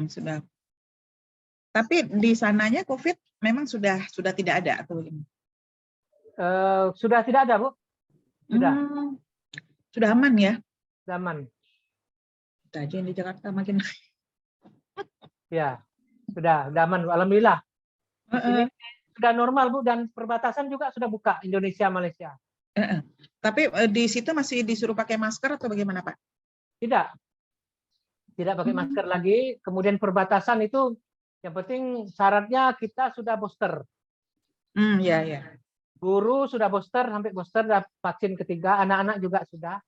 Sudah. Tapi di sananya COVID memang sudah tidak ada atau bagaimana? Sudah tidak ada, Bu. Sudah. Sudah aman ya? Sudah aman. Kita aja yang di Jakarta makin. Ya, sudah aman, alhamdulillah. Di sini sudah normal, Bu, dan perbatasan juga sudah buka Indonesia Malaysia. Tapi di situ masih disuruh pakai masker atau bagaimana, Pak? Tidak pakai masker lagi. Kemudian perbatasan itu yang penting syaratnya kita sudah booster. Ya. Guru sudah booster, sampai booster vaksin ketiga, anak-anak juga sudah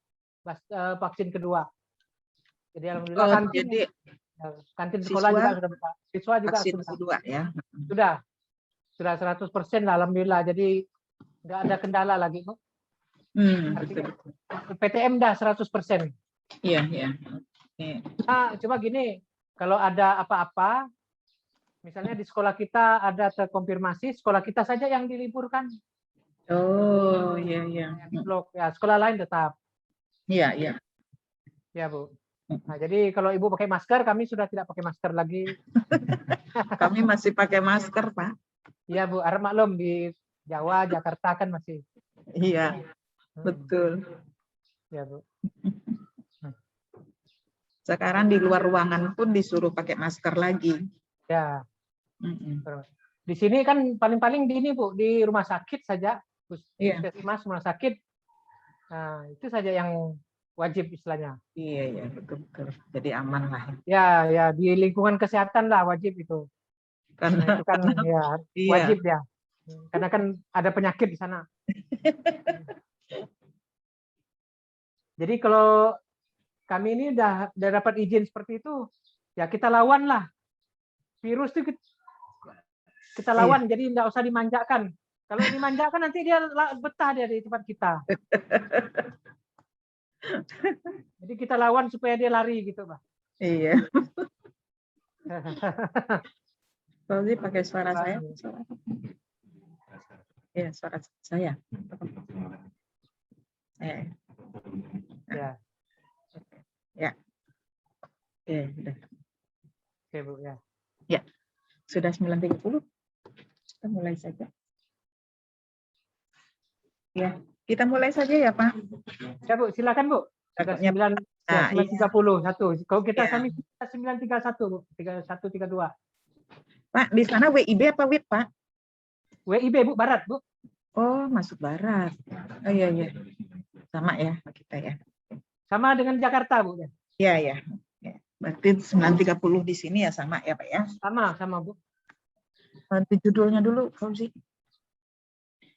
vaksin kedua. Jadi alhamdulillah kantin sekolah juga sudah buka. Siswa juga vaksin kedua ya. Sudah 100% lah, alhamdulillah. Jadi nggak ada kendala lagi, Bu. Betul. PTM dah 100%. Iya. Nah, coba gini, kalau ada apa-apa, misalnya di sekolah kita ada terkonfirmasi, sekolah kita saja yang diliburkan. Oh, iya. Blok ya, sekolah lain tetap. Iya. Ya, Bu. Nah, jadi kalau Ibu pakai masker, kami sudah tidak pakai masker lagi. Kami masih pakai masker, Pak. Iya, Bu. Harap maklum di Jawa, Jakarta kan masih. Iya, betul. Ya, Bu. Sekarang di luar ruangan pun disuruh pakai masker lagi. Ya. Di sini kan paling-paling di ini, Bu, di rumah sakit saja, puskesmas, rumah sakit. Nah, itu saja yang wajib istilahnya. Iya, betul. Jadi aman lah. Ya, di lingkungan kesehatan lah wajib itu. Karena itu kan ya wajib ya. Karena kan ada penyakit di sana. Jadi kalau kami ini udah dapat izin seperti itu, ya kita lawan lah. Virus itu kita lawan, jadi nggak usah dimanjakan. Kalau dimanjakan nanti dia betah dia di tempat kita. Jadi kita lawan supaya dia lari gitu, Pak. Iya. Fauzi pakai suara saya. Iya, suara saya. Ya. Oke, udah. Oke, Bu, ya. Ya. Sudah 9.30. Kita mulai saja. Ya, kita mulai saja ya, Pak. Ya, Bu, silakan, Bu. Sudah 9.31. Kalau kita kami 9.31, Bu. 31.32. Pak, di sana WIB apa WIB, Pak? WIB, Bu, Barat, Bu. Oh, masuk Barat. Oh, iya. Sama ya kita ya. Sama dengan Jakarta, Bu. Iya. Berarti 9.30 di sini ya sama ya, Pak ya? Sama, Bu. Nanti judulnya dulu, Fauzi.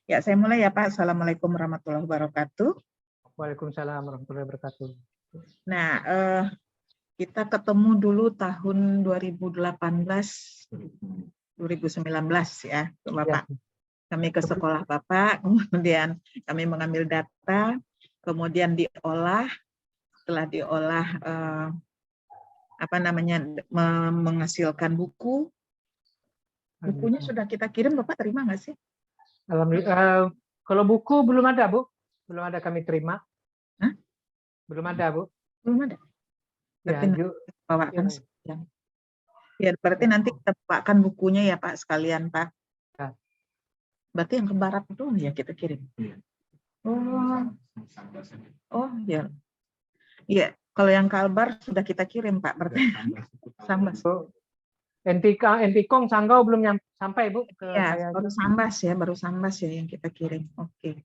Ya, saya mulai ya, Pak. Assalamualaikum warahmatullahi wabarakatuh. Waalaikumsalam warahmatullahi wabarakatuh. Nah, kita ketemu dulu tahun 2018, 2019 ya, Bapak. Kami ke sekolah Bapak, kemudian kami mengambil data, kemudian diolah, setelah diolah menghasilkan buku. Bukunya sudah kita kirim, Bapak terima nggak sih? Alhamdulillah. Kalau buku belum ada, Bu. Belum ada kami terima. Hah? Belum ada, Bu. Belum ada. Berarti bawakan sekalian. Ya, berarti nanti kita bawakan bukunya ya, Pak, sekalian, Pak. Ya. Berarti yang ke barat itu ya kita kirim. Oh, ya. Iya, kalau yang Kalbar sudah kita kirim, Pak. Berarti Sambas. Entikong Sanggau belum sampai, Bu, ke ya, saya. Baru Sambas ya yang kita kirim. Oke.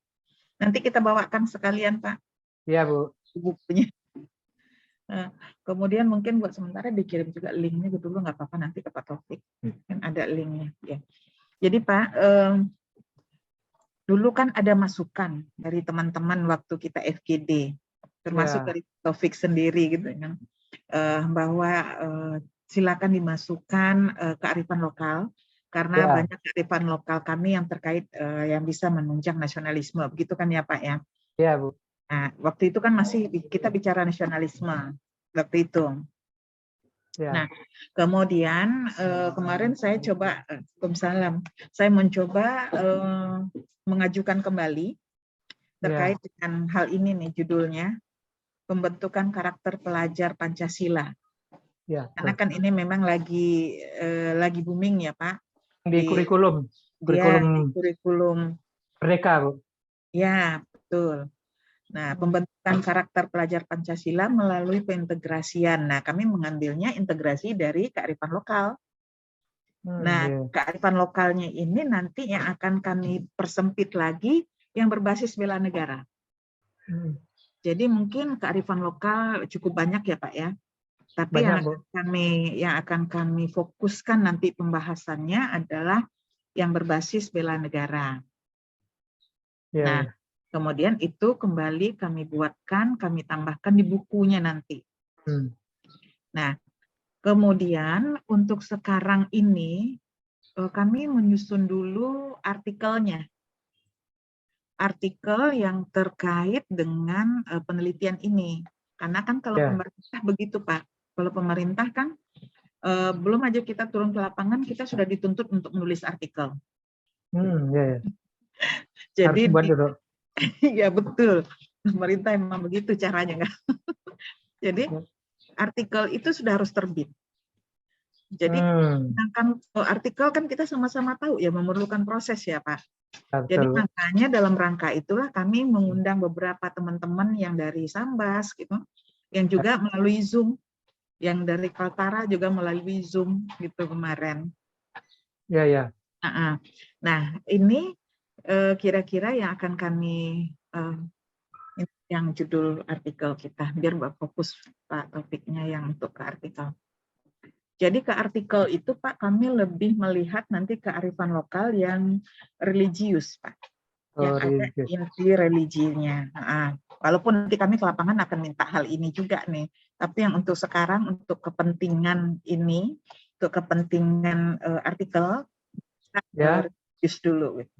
Nanti kita bawakan sekalian, Pak. Iya, Bu. Bukunya. Nah, kemudian mungkin buat sementara dikirim juga linknya dulu, nggak apa-apa, nanti ke Pak Taufik. Kan ada linknya. Ya. Jadi Pak, dulu kan ada masukan dari teman-teman waktu kita FGD, termasuk dari Taufik sendiri gitu kan, bahwa silakan dimasukkan kearifan lokal karena banyak kearifan lokal kami yang terkait yang bisa menunjang nasionalisme, begitu kan ya Pak ya? Iya, Bu. Nah, waktu itu kan masih kita bicara nasionalisme waktu itu. Ya. Nah, kemudian kemarin saya coba, saya mencoba mengajukan kembali terkait dengan hal ini nih judulnya, pembentukan karakter pelajar Pancasila. Ya, Karena betul. kan ini memang lagi booming ya Pak Di di kurikulum, dia di kurikulum kurikulum. Merdeka, Bu. Ya, betul. Nah, pembentukan karakter pelajar Pancasila melalui pengintegrasian. Nah, kami mengambilnya integrasi dari kearifan lokal. Nah, Ya. kearifan lokalnya ini nanti yang akan kami persempit lagi yang berbasis bela negara. Jadi mungkin kearifan lokal cukup banyak ya Pak ya. Tapi Banyak, Bu. yang akan kami fokuskan nanti pembahasannya adalah yang berbasis bela negara. Ya, Nah, ya. kemudian itu kembali kami buatkan, kami tambahkan di bukunya nanti. Nah, kemudian untuk sekarang ini kami menyusun dulu artikelnya. Artikel yang terkait dengan penelitian ini. Karena kan kalau Ya. pemerintah begitu Pak, kalau pemerintah kan belum aja kita turun ke lapangan, kita sudah dituntut untuk menulis artikel. Ya, ya. Harus Jadi, buat dulu. ya betul, pemerintah memang begitu caranya. Kan? Jadi, artikel itu sudah harus terbit. Jadi, sedangkan artikel kan kita sama-sama tahu ya memerlukan proses ya Pak. Jadi Betul. makanya dalam rangka itulah kami mengundang beberapa teman-teman yang dari Sambas gitu, yang juga melalui Zoom, yang dari Kaltara juga melalui Zoom gitu kemarin. Ya, ya. Nah, ini kira-kira yang akan kami yang judul artikel kita, biar fokus Pak topiknya yang untuk ke artikel. Jadi ke artikel itu Pak, kami lebih melihat nanti kearifan lokal yang religius Pak. Yang ada inti religinya. Walaupun nanti kami ke lapangan akan minta hal ini juga nih. Tapi yang untuk sekarang, untuk kepentingan ini, untuk kepentingan artikel, kita religius dulu. Gitu.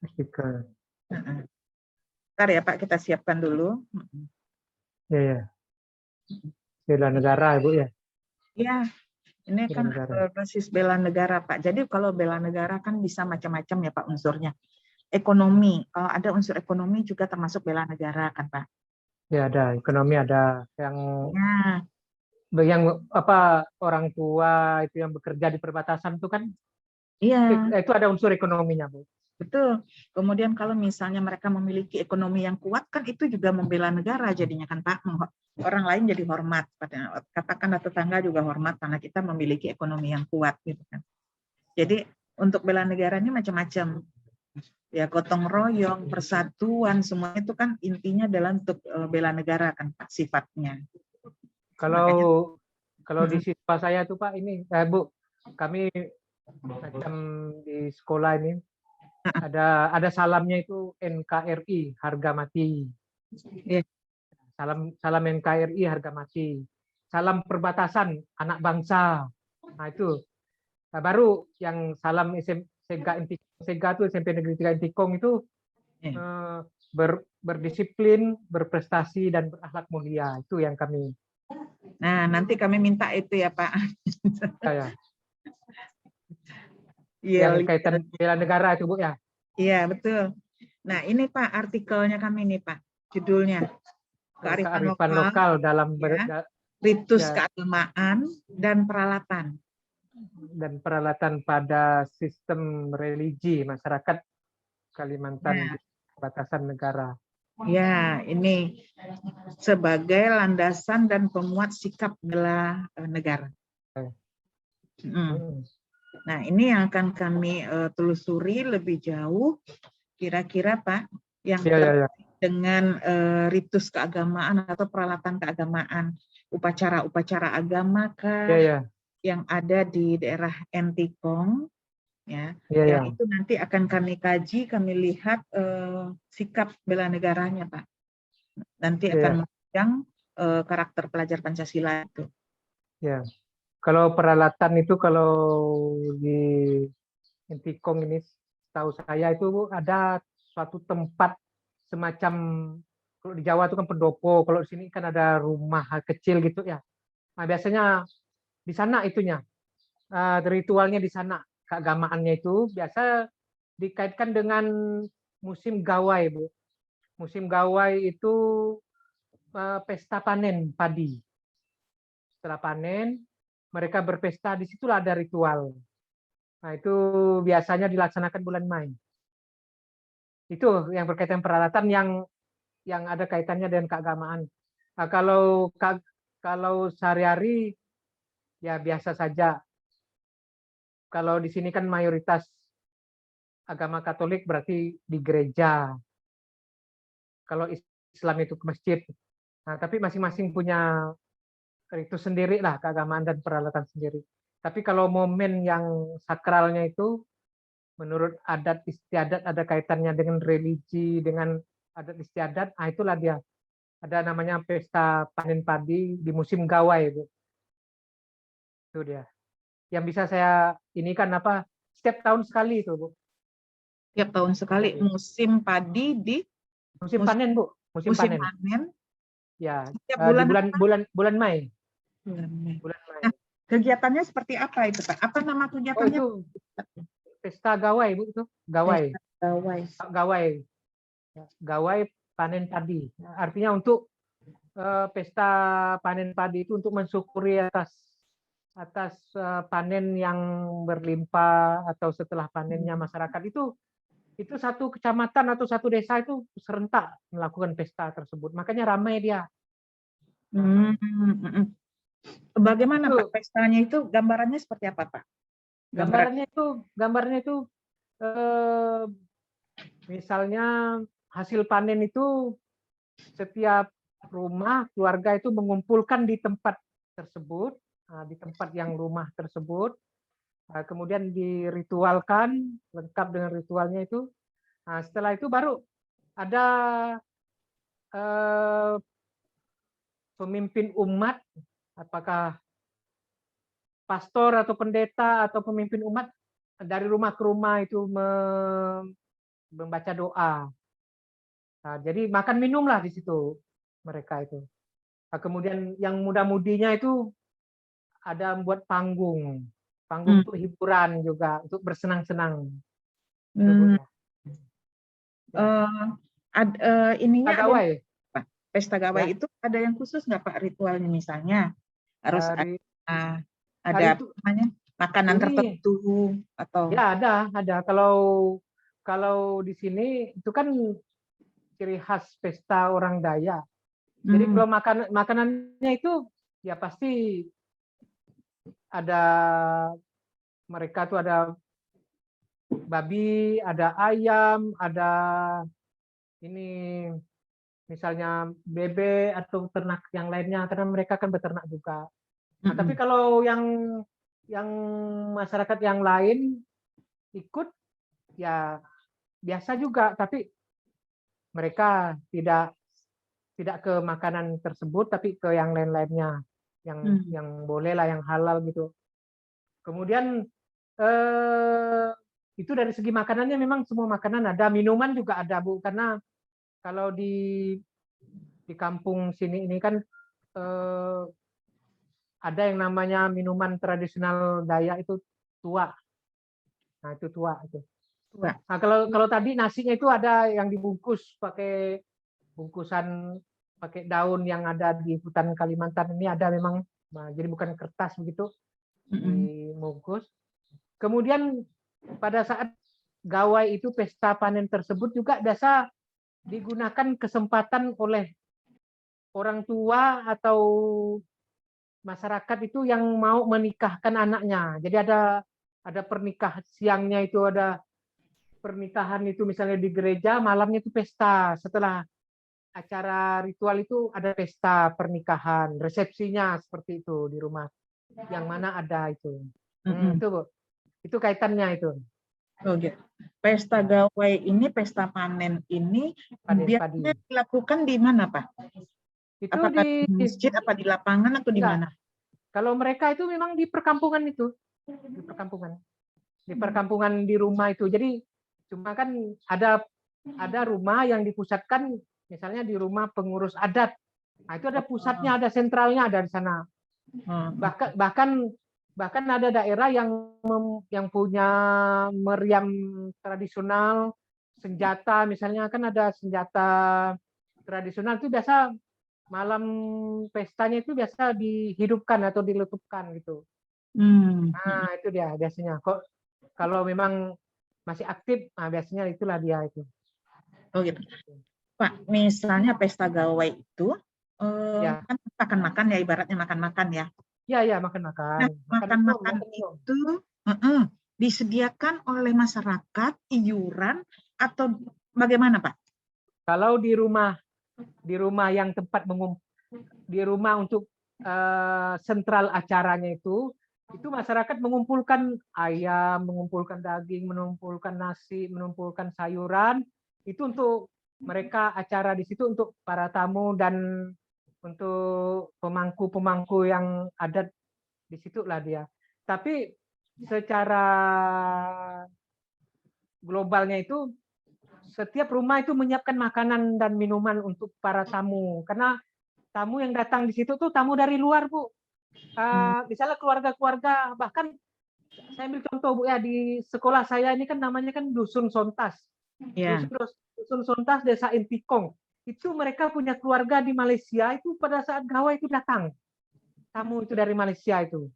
Artikel. Bentar ya Pak, kita siapkan dulu. Ya, ya. Bela negara, Bu ya. Iya, ini kan basis bela negara Pak. Jadi kalau bela negara kan bisa macam-macam ya Pak unsurnya. Ekonomi, kalau ada unsur ekonomi juga termasuk bela negara kan Pak. Ya ada, ekonomi ada yang ya. apa orang tua itu yang bekerja di perbatasan itu kan. Iya. Itu ada unsur ekonominya, Bu. Betul. Kemudian kalau misalnya mereka memiliki ekonomi yang kuat, kan itu juga membela negara jadinya kan Pak. Orang lain jadi hormat. Katakanlah tetangga juga hormat karena kita memiliki ekonomi yang kuat gitu kan. Jadi untuk bela negara ini macam-macam. Ya gotong royong, persatuan, semua itu kan intinya adalah untuk bela negara kan Pak sifatnya. Kalau di siswa saya tuh Pak ini, Bu, kami macam di sekolah ini ada salamnya itu NKRI harga mati. Salam NKRI harga mati. Salam perbatasan anak bangsa. Nah itu. Nah, baru yang salam Sega itu SMP Negeri 3 Intikong itu berdisiplin, berprestasi dan berakhlak mulia. Itu yang kami. Nah, nanti kami minta itu ya Pak. Ya. Yang kaitan bela negara itu Bu ya. Iya betul. Nah ini Pak artikelnya kami nih Pak, judulnya kearifan lokal dalam ritus keagamaan dan peralatan pada sistem religi masyarakat Kalimantan di batasan negara. Ya, ini sebagai landasan dan pemuat sikap bela negara. Nah, ini yang akan kami telusuri lebih jauh, kira-kira Pak, yang terkait dengan ritus keagamaan atau peralatan keagamaan, upacara-upacara agama yang ada di daerah Entikong, yang itu nanti akan kami kaji, kami lihat sikap bela negaranya Pak. Nanti akan mengundang karakter pelajar Pancasila itu. Ya. Kalau peralatan itu kalau di Intikong ini tahu saya itu ada suatu tempat semacam, kalau di Jawa itu kan pendopo, kalau di sini kan ada rumah kecil gitu ya. Nah biasanya di sana itunya, ritualnya di sana, keagamaannya itu biasa dikaitkan dengan musim gawai, Bu. Musim gawai itu pesta panen padi. setelah panen mereka berpesta, disitulah ada ritual. Nah itu biasanya dilaksanakan bulan Mei. Itu yang berkaitan peralatan yang ada kaitannya dengan keagamaan. Nah, kalau sehari-hari ya biasa saja. Kalau di sini kan mayoritas agama Katolik berarti di gereja. Kalau Islam itu ke masjid. Nah, tapi masing-masing punya itu sendiri lah, keagamaan dan peralatan sendiri. Tapi kalau momen yang sakralnya itu menurut adat istiadat ada kaitannya dengan religi, dengan adat istiadat, nah itulah dia. Ada namanya pesta panen padi di musim gawai itu. Itu dia. Yang bisa saya ini kan apa setiap tahun sekali itu, Bu. Tiap tahun sekali Jadi, musim padi di musim musim, panen, Bu. Musim musim panen. panen Ya, setiap di bulan bulan apa? bulan Mei. Bulan Mei. Bulan Mei. Nah, kegiatannya seperti apa itu, Pak? Apa nama Oh, kegiatannya? itu pesta gawai, Bu, itu. Gawai. Pesta Gawai. Gawai. Gawai panen padi. Artinya untuk pesta panen padi itu untuk mensyukuri atas panen yang berlimpah atau setelah panennya masyarakat itu satu kecamatan atau satu desa itu serentak melakukan pesta tersebut. Makanya ramai dia. Hmm, hmm, hmm. Bagaimana Itu Pak pestanya itu gambarannya seperti apa Pak? Gambaran. gambarnya itu eh, misalnya hasil panen itu setiap rumah keluarga itu mengumpulkan di tempat tersebut, di tempat yang rumah tersebut, kemudian diritualkan lengkap dengan ritualnya itu. Nah, setelah itu baru ada eh, pemimpin umat, apakah pastor atau pendeta atau pemimpin umat dari rumah ke rumah itu membaca doa. Nah, jadi makan minumlah di situ mereka itu. Nah, kemudian yang muda-mudinya itu ada membuat panggung, panggung Hmm, untuk hiburan juga, untuk bersenang-senang. Itu Bu hmm, ya. Ya. ininya ada Gawai Pak. Pesta Gawai ya itu ada yang khusus nggak Pak ritualnya misalnya harus dari ada hari apa itu namanya makanan ini tertentu atau ya ada kalau kalau di sini itu kan ciri khas pesta orang Dayak. Jadi hmm, kalau makanannya itu ya pasti ada mereka tuh ada babi, ada ayam, ada ini misalnya bebek atau ternak yang lainnya karena mereka kan beternak juga. Nah, tapi hmm, kalau yang masyarakat yang lain ikut ya biasa juga, tapi mereka tidak ke makanan tersebut tapi ke yang lain-lainnya hmm, yang boleh lah yang halal gitu. Kemudian eh, itu dari segi makanannya memang semua makanan ada, minuman juga ada Bu, karena kalau di kampung sini ini kan eh, ada yang namanya minuman tradisional Dayak itu tua. Nah itu tua itu. Pak. Nah kalau tadi nasinya itu ada yang dibungkus pakai bungkusan pakai daun yang ada di hutan Kalimantan ini ada memang. Nah, jadi bukan kertas begitu Hmm, dibungkus. Kemudian pada saat gawai itu pesta panen tersebut juga biasa digunakan kesempatan oleh orang tua atau masyarakat itu yang mau menikahkan anaknya. Jadi ada pernikahan siangnya itu ada pernikahan itu misalnya di gereja, malamnya itu pesta. Setelah acara ritual itu ada pesta pernikahan, resepsinya seperti itu di rumah. Yang mana ada itu. hmm. Itu Bu. Itu kaitannya itu. Oh, gitu. Pesta Ya, Gawai ini, pesta panen ini padi-padi. biasanya dilakukan di mana Pak? Itu Apakah di masjid, apa di lapangan atau di enggak. mana? Kalau mereka itu memang di perkampungan itu, di perkampungan. Di perkampungan di rumah itu. Jadi cuma kan ada rumah yang dipusatkan misalnya di rumah pengurus adat. Nah, itu ada Oh, pusatnya, ada sentralnya ada di sana. oh, Bahkan bahkan bahkan ada daerah yang punya meriam tradisional, senjata misalnya kan ada senjata tradisional itu biasa malam pestanya itu biasa dihidupkan atau diletupkan gitu. Hmm. Nah, itu dia biasanya. Kok kalau memang masih aktif, nah biasanya itulah dia itu. Oh gitu. Pak, misalnya pesta gawai itu Ya, kan makan-makan ya, ibaratnya makan-makan ya. ya Nah, makan-makan. Makan minum, makan-makan makan minum. itu disediakan oleh masyarakat iuran atau bagaimana, Pak? Kalau di rumah yang tempat di rumah untuk sentral acaranya itu masyarakat mengumpulkan ayam, mengumpulkan daging, mengumpulkan nasi, mengumpulkan sayuran, itu untuk mereka acara di situ untuk para tamu dan untuk pemangku-pemangku yang ada di situ lah dia. Tapi secara globalnya itu setiap rumah itu menyiapkan makanan dan minuman untuk para tamu, karena tamu yang datang di situ tuh tamu dari luar, Bu. Misalnya keluarga-keluarga, bahkan saya ambil contoh, Bu, ya, di sekolah saya ini kan namanya kan Dusun Sontas. Ya. Dusun Sontas, Desa Intikong. Itu mereka punya keluarga di Malaysia, itu pada saat gawai itu datang. Tamu itu dari Malaysia itu.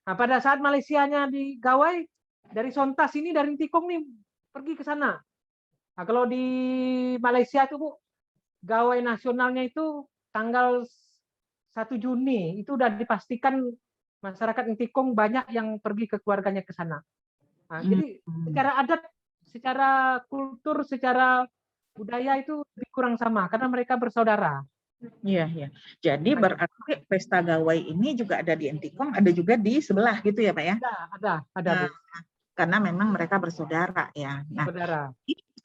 Nah, pada saat Malaysianya di gawai, dari Sontas ini, dari Intikong nih, pergi ke sana. Nah, kalau di Malaysia itu, Bu, gawai nasionalnya itu tanggal 1 Juni, itu udah dipastikan masyarakat Intikong banyak yang pergi ke keluarganya ke sana. Nah, jadi secara adat, secara kultur, secara budaya itu lebih kurang sama karena mereka bersaudara. Iya, iya. Jadi berarti pesta gawai ini juga ada di Entikong, ada juga di sebelah gitu ya, Pak ya? Ada, Bu. Karena memang mereka bersaudara ya. Nah, Saudara.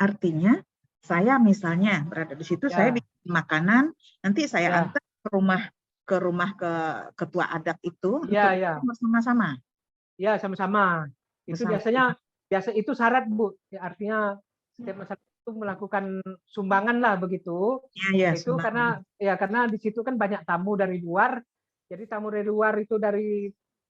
artinya saya misalnya berada di situ, saya bikin makanan, nanti saya antar ke rumah ke ketua adat itu untuk bersama-sama. Ya, sama-sama. Itu biasanya itu syarat, Bu. Ya, artinya setiap masyarakat itu melakukan sumbangan lah begitu. Ya, itu karena di situ kan banyak tamu dari luar. Jadi tamu dari luar itu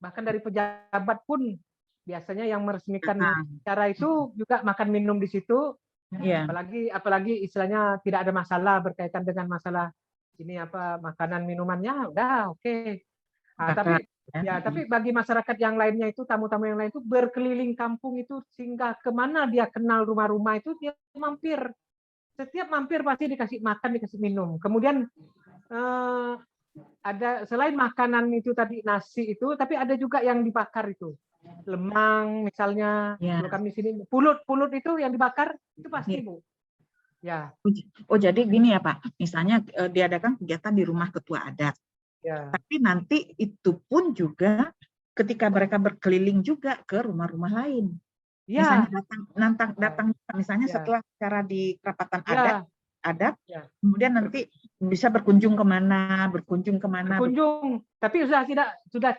bahkan dari pejabat pun biasanya yang meresmikan acara itu juga makan minum di situ. Ya. Apalagi istilahnya tidak ada masalah berkaitan dengan masalah ini makanan minumannya udah oke. Nah, tapi bagi masyarakat yang lainnya itu, tamu-tamu yang lain itu berkeliling kampung itu, sehingga kemana dia kenal rumah-rumah itu dia mampir. Setiap mampir pasti dikasih makan, dikasih minum. Kemudian ada selain makanan itu tadi nasi itu, tapi ada juga yang dibakar itu. Lemang misalnya, kalau kami sini pulut itu yang dibakar itu pasti, Bu. Ya. Oh, jadi gini ya, Pak. Misalnya diadakan kegiatan di rumah ketua adat. Ya. Tapi nanti itu pun juga ketika mereka berkeliling juga ke rumah-rumah lain. Ya. Misalnya datang misalnya setelah acara di kerapatan adat, kemudian nanti bisa berkunjung kemana. Tapi sudah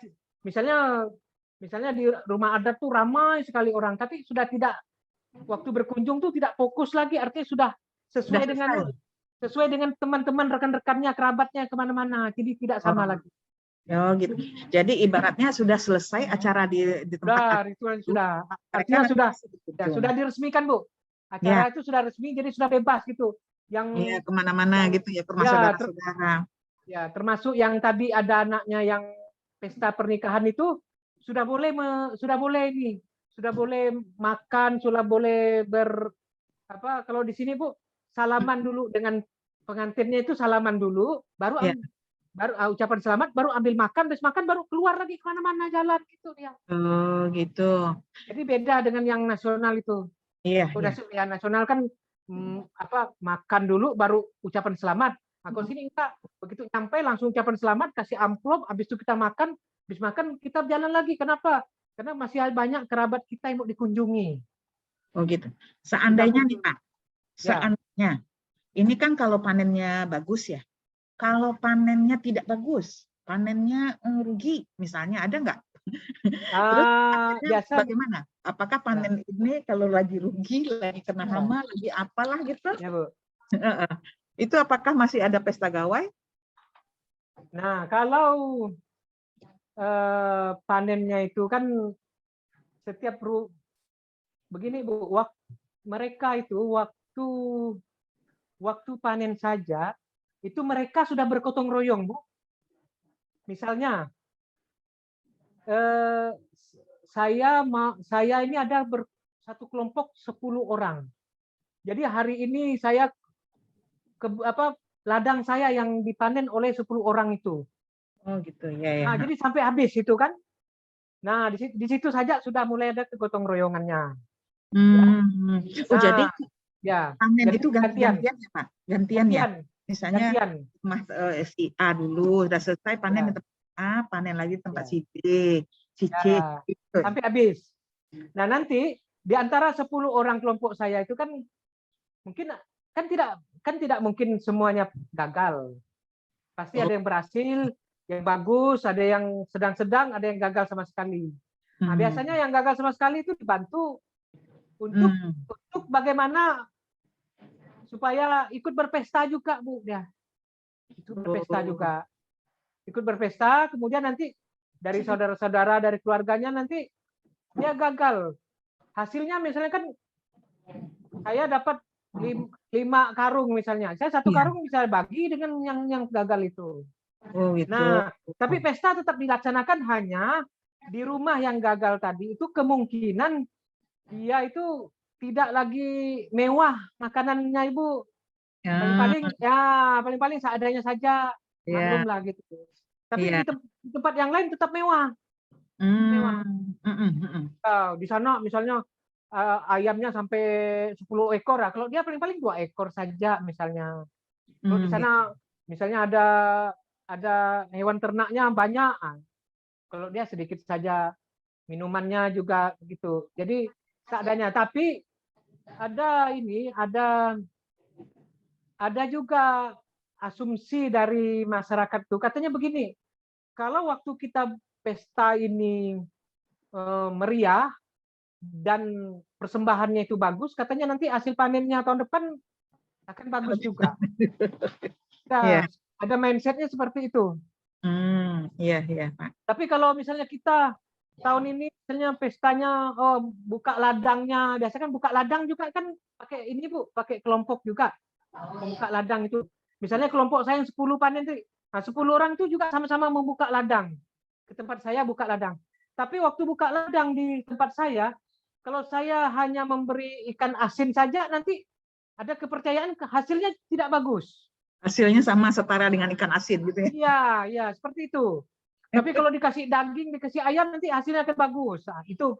misalnya di rumah adat tuh ramai sekali orang, tapi sudah tidak, waktu berkunjung tuh tidak fokus lagi, artinya sudah sesuai dengan teman-teman, rekan-rekannya, kerabatnya kemana-mana, jadi tidak sama lagi. Oh gitu. Jadi ibaratnya sudah selesai acara di tempat sudah. Artinya sudah diresmikan, Bu. Acara itu sudah resmi, jadi sudah bebas gitu. Yang kemana-mana gitu ya, ke rumah saudara-saudara. Ya, termasuk yang tadi ada anaknya yang pesta pernikahan itu sudah boleh makan, sudah boleh kalau di sini, Bu, salaman dulu dengan pengantinnya, itu salaman dulu, baru ucapan selamat, baru ambil makan, terus makan baru keluar lagi kemana-mana jalan gitu dia. Oh gitu. Jadi beda dengan yang nasional itu. Iya. Ya, nasional kan makan dulu baru ucapan selamat. Aku sini enggak, begitu nyampe langsung ucapan selamat, kasih amplop, habis itu kita makan, habis makan kita jalan lagi. Kenapa? Karena masih banyak kerabat kita yang mau dikunjungi. Oh gitu. Seandainya nih, Pak, seandainya ini kan kalau panennya bagus ya. Kalau panennya tidak bagus, panennya rugi, misalnya, ada nggak? Terus biasa bagaimana? Apakah panen ini kalau lagi rugi, lagi kena hama, lagi apalah gitu? Ya, Bu. Itu apakah masih ada pesta gawai? Nah, kalau panennya itu kan setiap begini, Bu, mereka itu waktu panen saja itu mereka sudah bergotong royong, Bu. Misalnya, saya ini ada satu kelompok 10 orang. Jadi hari ini saya ladang saya yang dipanen oleh 10 orang itu. Oh gitu ya. Nah, jadi sampai habis itu kan. Nah, di situ saja sudah mulai ada kegotong royongannya. Oh jadi ya panen itu gantian ya Pak? Gantian ya? Misalnya Mas si A dulu udah selesai panen di tempat A, panen lagi di tempat si B, si C. Gitu. Sampai habis. Nah, nanti di antara 10 orang kelompok saya itu kan mungkin kan tidak mungkin semuanya gagal. Pasti ada yang berhasil, yang bagus, ada yang sedang-sedang, ada yang gagal sama sekali. Nah, biasanya yang gagal sama sekali itu dibantu untuk bagaimana supaya ikut berpesta juga, Bu, ya. Ikut berpesta juga. Ikut berpesta, kemudian nanti dari saudara-saudara, dari keluarganya nanti dia gagal. Hasilnya misalnya kan saya dapat 5 karung misalnya. Saya 1 karung bisa bagi dengan yang gagal itu. Oh, gitu. Nah, tapi pesta tetap dilaksanakan hanya di rumah yang gagal tadi itu kemungkinan dia itu tidak lagi mewah makanannya, Ibu. Paling-paling seadanya saja, maklum lah gitu. Tapi di tempat yang lain tetap mewah. Mewah. Di sana misalnya ayamnya sampai 10 ekor. Kalau dia paling-paling 2 ekor saja misalnya. Kalau di sana misalnya ada hewan ternaknya banyak. Kalau dia sedikit saja, minumannya juga begitu. Jadi seadanya. Tapi ada juga asumsi dari masyarakat tuh. Katanya begini, kalau waktu kita pesta ini meriah dan persembahannya itu bagus, katanya nanti hasil panennya tahun depan akan bagus juga. Nah, ada mindsetnya seperti itu. Iya, Pak. Tapi kalau misalnya kita tahun ini misalnya pestanya buka ladangnya, biasanya kan buka ladang juga kan pakai ini, Bu, pakai kelompok juga. Membuka ladang itu. Misalnya kelompok saya yang 10 panen itu, nah 10 orang itu juga sama-sama membuka ladang. Ke tempat saya buka ladang. Tapi waktu buka ladang di tempat saya, kalau saya hanya memberi ikan asin saja, nanti ada kepercayaan hasilnya tidak bagus. Hasilnya sama setara dengan ikan asin gitu ya? Iya, seperti itu. Tapi kalau dikasih daging, dikasih ayam, nanti hasilnya akan bagus. Nah, itu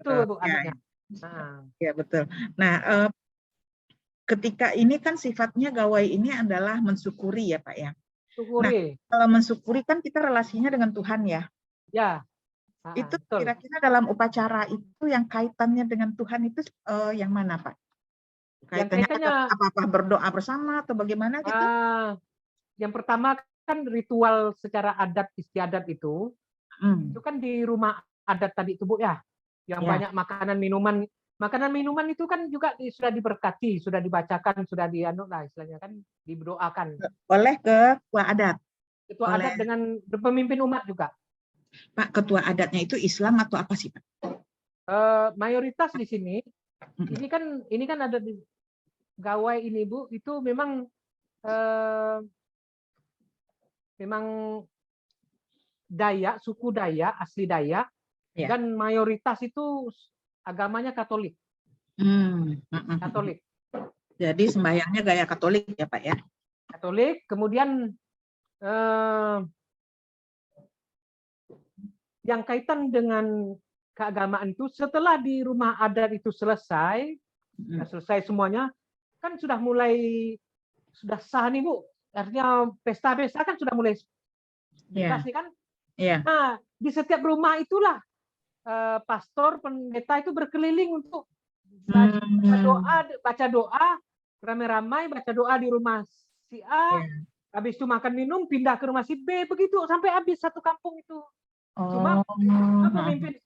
Bu, anaknya. Ya betul. Nah, ketika ini kan sifatnya gawai ini adalah mensyukuri ya Pak ya. Syukuri. Nah, kalau mensyukuri kan kita relasinya dengan Tuhan ya. Ya. Itu kira-kira dalam upacara itu yang kaitannya dengan Tuhan itu yang mana Pak? Kaitannya apa berdoa bersama atau bagaimana gitu? Yang pertama kan ritual secara adat istiadat itu kan di rumah adat tadi itu, Bu, ya. Yang banyak makanan minuman itu kan juga sudah diberkati, sudah dibacakan, sudah istilahnya kan didoakan oleh ketua adat. Ketua adat dengan pemimpin umat juga. Pak, ketua adatnya itu Islam atau apa sih, Pak? Mayoritas di sini ini kan ada di gawai ini, Bu, itu memang Dayak, suku Dayak, asli Dayak, dan mayoritas itu agamanya Katolik. Katolik. Jadi sembahyangnya gaya Katolik ya Pak ya? Katolik, kemudian yang kaitan dengan keagamaan itu setelah di rumah adat itu selesai semuanya, kan sudah sah nih, Bu. Artinya pesta-pesta kan sudah mulai bebas nih kan? Nah, di setiap rumah itulah pastor, pendeta itu berkeliling untuk baca doa, ramai-ramai baca doa di rumah si A, habis itu makan minum, pindah ke rumah si B, begitu sampai habis satu kampung itu. Cuma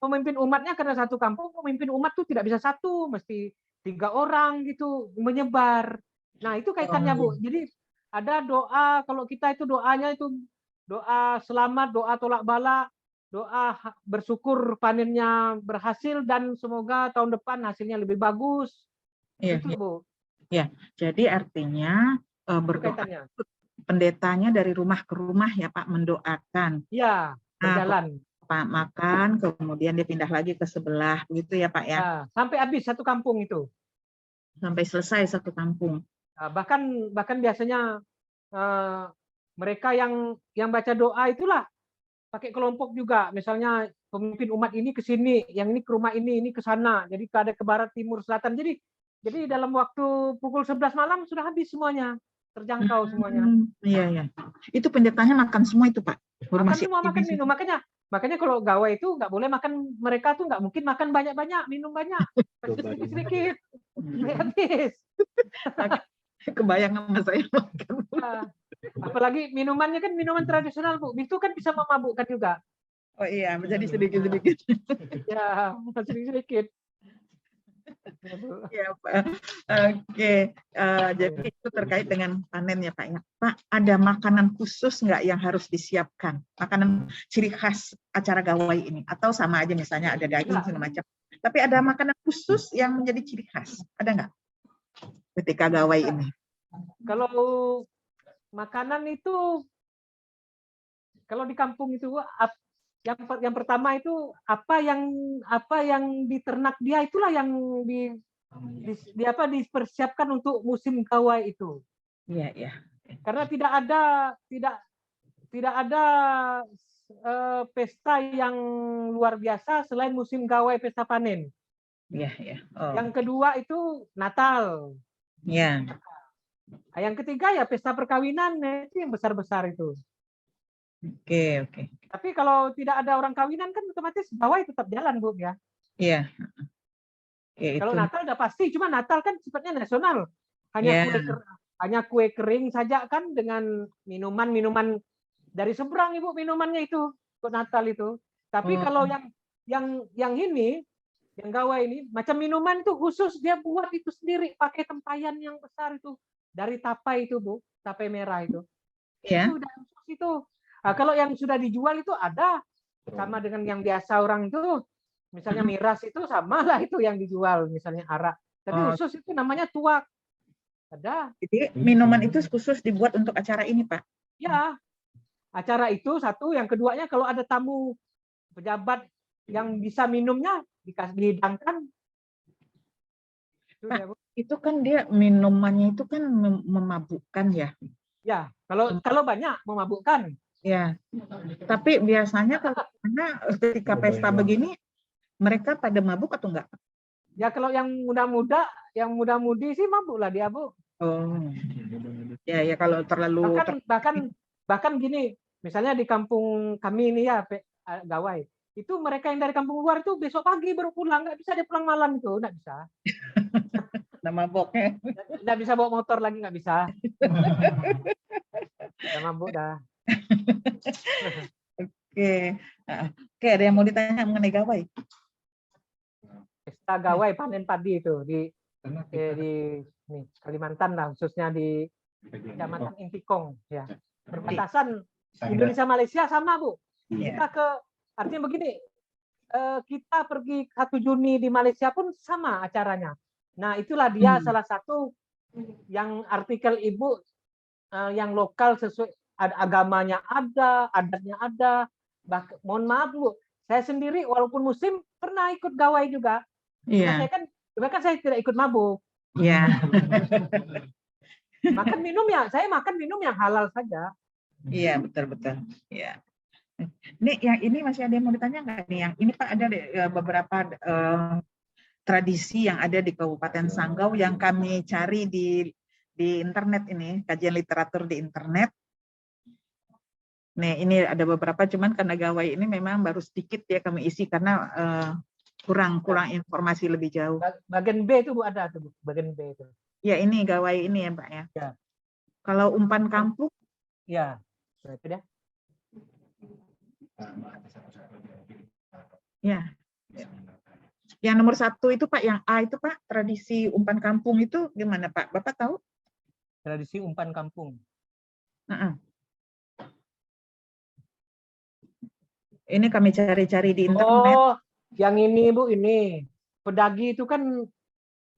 pemimpin umatnya karena satu kampung, pemimpin umat tuh tidak bisa satu, mesti 3 orang gitu menyebar. Nah, itu kaitannya, Bu. Jadi ada doa, kalau kita itu doanya itu doa selamat, doa tolak bala, doa bersyukur panennya berhasil dan semoga tahun depan hasilnya lebih bagus. Itu, Bu. Ya, jadi artinya Itu berdoa. kaitannya. Pendetanya dari rumah ke rumah ya Pak, mendoakan. Iya, berjalan. Pak makan, kemudian dia pindah lagi ke sebelah, begitu ya Pak ya? Nah, sampai habis satu kampung itu. Sampai selesai satu kampung. Nah, bahkan biasanya mereka yang baca doa itulah pakai kelompok juga. Misalnya pemimpin umat ini ke sini, yang ini ke rumah ini ke sana. Jadi ada ke barat, timur, selatan. Jadi dalam waktu pukul 11 malam sudah habis semuanya, terjangkau semuanya. Iya, iya. Itu pendetanya makan semua itu Pak? Makan semua, makan minum. Makanya kalau gawai itu nggak boleh makan, mereka tuh nggak mungkin makan banyak-banyak, minum banyak. Sedikit-sedikit. Habis. Kebayang sama saya makan. Nah, apalagi minumannya kan minuman tradisional, Bu. Itu kan bisa memabukkan juga. Oh iya, menjadi sedikit-sedikit. Ya, sedikit-sedikit. Ya, Pak. Oke, jadi itu terkait dengan panen ya Pak. Ya. Pak, ada makanan khusus nggak yang harus disiapkan? Makanan ciri khas acara gawai ini? Atau sama aja misalnya ada daging segala macam. Tapi ada makanan khusus yang menjadi ciri khas? Ada nggak ketika gawai ini? Kalau makanan itu, kalau di kampung itu yang pertama itu apa yang diternak dia, itulah yang dipersiapkan untuk musim gawai itu. Iya, iya. Karena tidak ada pesta yang luar biasa selain musim gawai, pesta panen. Iya, iya. Oh. Yang kedua itu Natal. Iya. Yang ketiga ya pesta perkawinan, itu yang besar-besar itu. Oke, oke. Tapi kalau tidak ada orang kawinan kan otomatis gawai tetap jalan, Bu ya. Iya. Oke, kalau itu. Natal udah pasti, cuma Natal kan sifatnya nasional. Hanya kue kering saja kan, dengan minuman dari seberang Ibu, minumannya itu untuk Natal itu. Tapi kalau yang ini, yang gawai ini, macam minuman itu khusus dia buat itu sendiri, pakai tempayan yang besar itu dari tapai itu, Bu, tapai merah itu. Ya. Itu udah khusus itu. Nah, kalau yang sudah dijual itu ada sama dengan yang biasa orang itu, misalnya miras itu sama lah itu yang dijual, misalnya arak. Tapi khusus itu namanya tuak. Ada. Jadi minuman itu khusus dibuat untuk acara ini, Pak? Ya, acara itu satu. Yang keduanya kalau ada tamu pejabat yang bisa minumnya dihidangkan. Pak, itu kan dia minumannya itu kan memabukkan ya? Ya, kalau banyak memabukkan. Ya, tapi biasanya ketika pesta begini mereka pada mabuk atau enggak? Ya kalau yang muda-muda, yang muda-mudi sih mabuk lah dia, Bu. Oh, ya kalau terlalu bahkan gini, misalnya di kampung kami ini ya, gawai, itu mereka yang dari kampung luar itu besok pagi baru pulang, nggak bisa dia pulang malam itu, nggak bisa. Nah, maboknya. Nggak bisa bawa motor lagi, nggak bisa. Udah mabuk dah. Oke, ada yang mau ditanya mengenai gawai? Pesta gawai panen padi itu di Kalimantan lah, khususnya di Kecamatan Intikong ya. Perbatasan Indonesia Malaysia sama, Bu. Kita artinya begini, kita pergi 1 Juni di Malaysia pun sama acaranya. Nah, itulah dia salah satu yang artikel Ibu yang lokal sesuai agamanya ada, adatnya ada. Mohon maaf, Bu, saya sendiri walaupun muslim pernah ikut gawai juga. Iya. Bahkan saya tidak ikut mabuk. Iya. Saya makan minum yang halal saja. Iya, betul. Iya. Nih, yang ini masih ada yang mau ditanya nggak nih? Yang ini Pak, ada beberapa tradisi yang ada di Kabupaten Sanggau yang kami cari di internet ini, kajian literatur di internet. Nih, ini ada beberapa, cuman karena gawai ini memang baru sedikit ya kami isi karena kurang informasi lebih jauh. Bagian B itu Bu ada tuh, Bu. Bagian B itu. Ya, ini gawai ini ya, Pak ya. Ya. Kalau umpan kampung? Ya, itu dah. Ya. Yang nomor 1 itu Pak, yang A itu Pak, tradisi umpan kampung itu gimana Pak? Bapak tahu? Tradisi umpan kampung. Ini kami cari-cari di internet. Oh, yang ini Bu, ini pedagi itu kan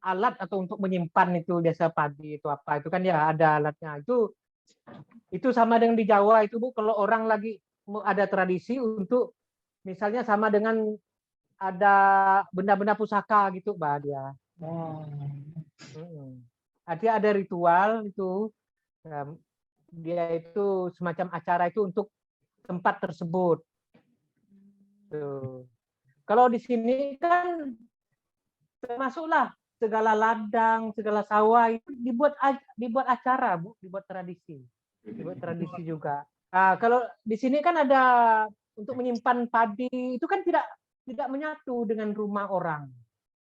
alat atau untuk menyimpan itu desa padi itu apa itu kan ya ada alatnya itu sama dengan di Jawa itu Bu, kalau orang lagi ada tradisi untuk misalnya sama dengan ada benda-benda pusaka gitu Mbak dia. Oh. Ada ritual itu dia itu semacam acara itu untuk tempat tersebut. Tuh. Kalau di sini kan termasuklah segala ladang, segala sawah itu dibuat acara, Bu, dibuat tradisi juga. Nah, kalau di sini kan ada untuk menyimpan padi itu kan tidak menyatu dengan rumah orang.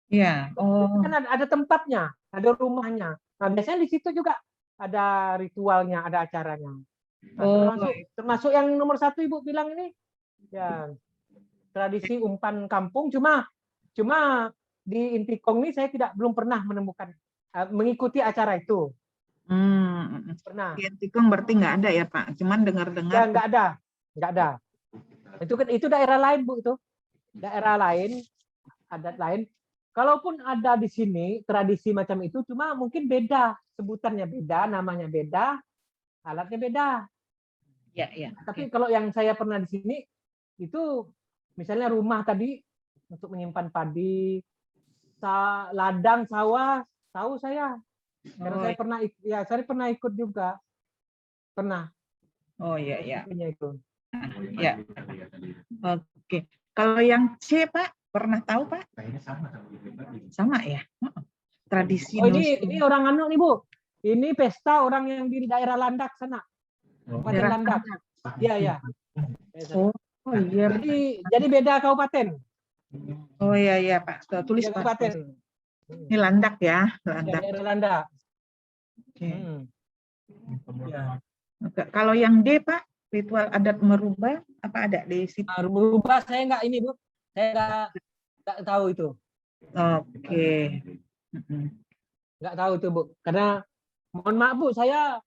Iya. Oh. Kan ada tempatnya, ada rumahnya. Nah, biasanya di situ juga ada ritualnya, ada acaranya. Nah, termasuk yang nomor 1 Ibu bilang ini, ya tradisi umpan kampung. Cuma di Intikong ini saya belum pernah menemukan mengikuti acara itu. Pernah. Di Intikong berarti nggak ada ya Pak? Cuman dengar-dengar. Ya nggak ada. Itu daerah lain Bu itu, daerah lain, adat lain. Kalaupun ada di sini tradisi macam itu, cuma mungkin beda, sebutannya beda, namanya beda, alatnya beda. Ya. Tapi kalau yang saya pernah di sini itu misalnya rumah tadi untuk menyimpan padi, ladang, sawah, tahu saya. Karena saya pernah ikut juga. Pernah. Oh iya. Itu. Ya. Oke. Kalau yang C Pak, pernah tahu Pak? Sama ya. Tradisi. Ini orang anu nih Bu. Ini pesta orang yang di daerah Landak sana. Kabupaten Landak. Iya. Oh iya. Jadi beda kabupaten. Oh iya Pak. Tulis Pak. Kabupaten. Ini Landak ya. Landak. Daerah Landak. Ya. Kalau yang D Pak, ritual adat merubah apa ada di situ? Merubah saya nggak ini Bu. Saya nggak tahu itu. Oke. Nggak tahu itu Bu. Karena mohon maaf Bu, saya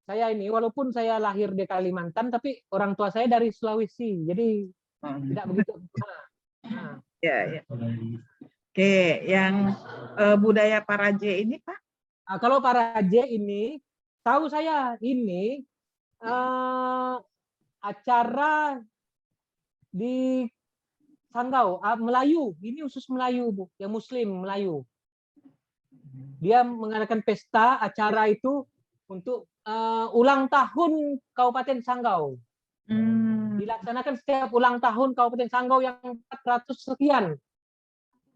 ini walaupun saya lahir di Kalimantan, tapi orang tua saya dari Sulawesi, jadi tidak begitu. Ya. Oke, yang budaya Paraje ini Pak? Kalau Paraje ini, tahu saya ini acara di Sanggau, Melayu, ini khusus Melayu Bu, yang Muslim Melayu. Dia mengadakan pesta acara itu untuk ulang tahun Kabupaten Sanggau. Dilaksanakan setiap ulang tahun Kabupaten Sanggau yang 400 sekian.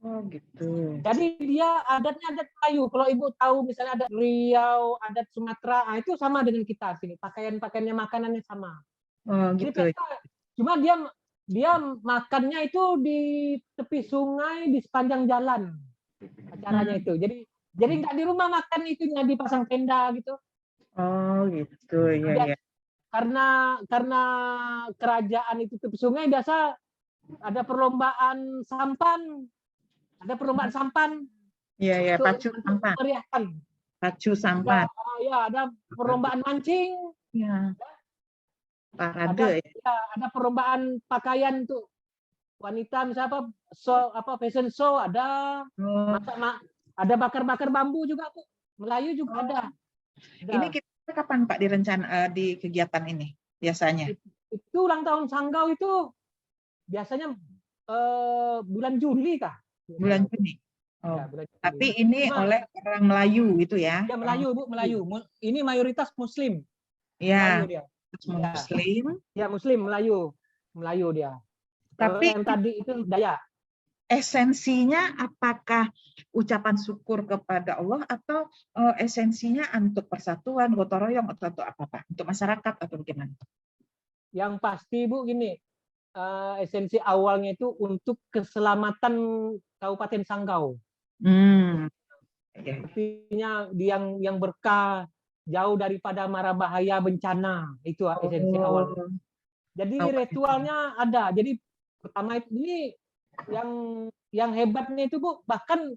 Oh gitu. Jadi dia adatnya adat Melayu. Kalau Ibu tahu misalnya adat Riau, adat Sumatera, itu sama dengan kita sini. Pakaiannya, makanannya sama. Oh gitu. Jadi pesta, cuma dia makannya itu di tepi sungai, di sepanjang jalan. Acaranya itu. Jadi nggak di rumah makan, itu dipasang tenda gitu. Oh gitu, ya. Karena kerajaan itu tepi sungai, biasa ada perlombaan sampan. Iya, pacu sampan. Meriahkan. Pacu sampan. Ya, ada perlombaan mancing. Ya. Parade. Ada perlombaan pakaian tuh. Wanita misalnya fashion show ada. Ada bakar-bakar bambu juga tuh. Melayu juga ada. Ini kita kapan Pak di kegiatan ini biasanya? Itu ulang tahun Sanggau itu biasanya bulan Juli kah? Bulan Juni. Oh. Ya, bulan Juni. Tapi ini oleh orang Melayu itu ya? Ya Melayu Bu, Melayu. Ini mayoritas Muslim. Ya. Muslim. Ya Muslim, Melayu dia. Tapi yang tadi itu Dayak. Esensinya apakah ucapan syukur kepada Allah atau esensinya untuk persatuan, gotong royong atau apa Pak? Untuk masyarakat atau bagaimana? Yang pasti Bu gini, esensi awalnya itu untuk keselamatan Kabupaten Sanggau. Artinya yang berkah, jauh daripada mara bahaya bencana, itu esensi awal. Jadi ritualnya ada. Jadi pertama ini yang hebatnya itu Bu, bahkan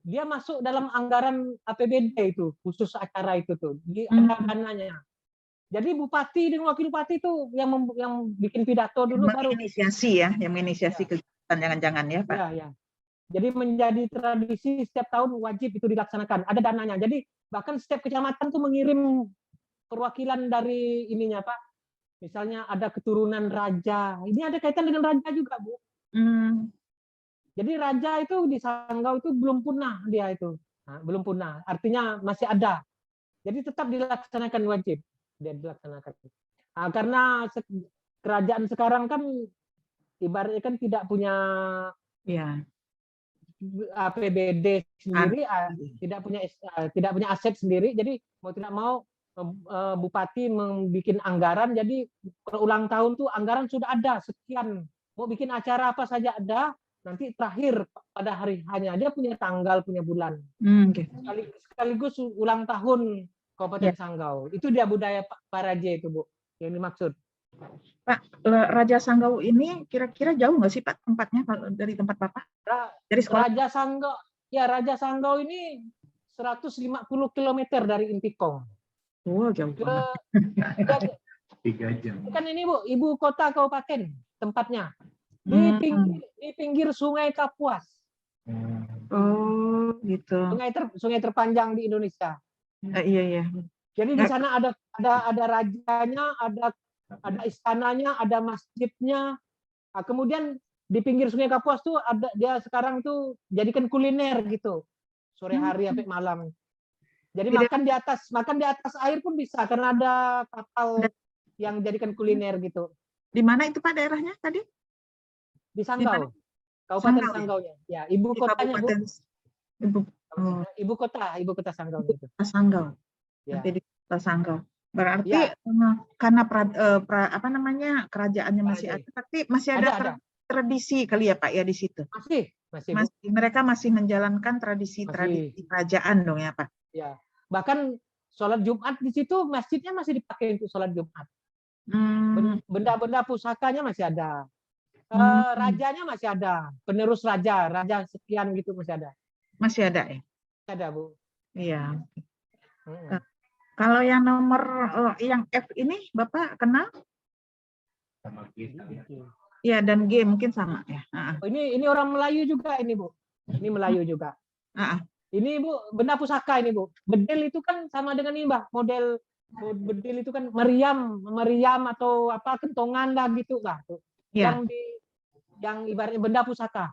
dia masuk dalam anggaran APBD itu, khusus acara itu tuh, ada dananya. Jadi bupati dan wakil bupati itu yang bikin pidato dulu, baru menginisiasi ya, yang menginisiasi kegiatan, jangan-jangan ya Pak. Ya. Jadi menjadi tradisi setiap tahun wajib itu dilaksanakan. Ada dananya. Jadi bahkan setiap kecamatan tuh mengirim perwakilan dari ininya Pak. Misalnya ada keturunan raja. Ini ada kaitan dengan raja juga Bu. Jadi raja itu di Sanggau itu belum punah dia itu. Nah, belum punah. Artinya masih ada. Jadi tetap dilaksanakan wajib. Dia dilaksanakan. Nah, karena kerajaan sekarang kan ibaratnya kan tidak punya APBD sendiri, tidak punya aset sendiri, jadi mau tidak mau bupati membuat anggaran. Jadi kalau ulang tahun tuh anggaran sudah ada sekian, mau bikin acara apa saja ada, nanti terakhir pada hari hanya dia punya tanggal, punya bulan. Sekaligus ulang tahun Kabupaten Sanggau. Itu dia budaya Pak Raja itu Bu, yang dimaksud. Pak, Raja Sanggau ini kira-kira jauh nggak sih Pak tempatnya kalau dari tempat Bapak? Dari sekolah? Raja Sanggau ini 150 km dari Intikong. Oh, jauh banget. 3 jam. Kan ini Bu, ibu kota kabupaten tempatnya. Di pinggir Sungai Kapuas. Oh, gitu. Sungai terpanjang di Indonesia. Iya. Jadi di sana ada rajanya, ada istananya, ada masjidnya. Nah, kemudian di pinggir Sungai Kapuas tuh ada dia sekarang tuh jadikan kuliner gitu. Sore hari sampai malam. Jadi makan di atas air pun bisa karena ada kapal yang jadikan kuliner gitu. Di mana itu Pak daerahnya tadi? Di Sanggau. Kabupaten Sanggaunya. Ya, ibu kotanya Bu. Ibu kota Sanggau itu. Sanggau. Ya. Nanti di kota Sanggau. Berarti karena kerajaannya masih ada, tapi masih ada tradisi kali ya Pak ya di situ. Masih. Mereka masih menjalankan tradisi kerajaan dong ya Pak. Ya. Bahkan sholat Jumat di situ masjidnya masih dipakai untuk sholat Jumat. Benda-benda pusakanya masih ada. Rajanya masih ada. Penerus raja sekian gitu masih ada. Masih ada ya? Masih ada Bu. Iya. Kalau yang nomor yang F ini Bapak kenal? Sama kita. Ya, dan G mungkin sama ya. Ini orang Melayu juga ini Bu. Ini Melayu juga. Ini Bu, benda pusaka ini Bu. Bedil itu kan sama dengan ini Mbak. Model bedil itu kan meriam atau apa kentongan lah gitu lah. Ya. Yang ibaratnya benda pusaka.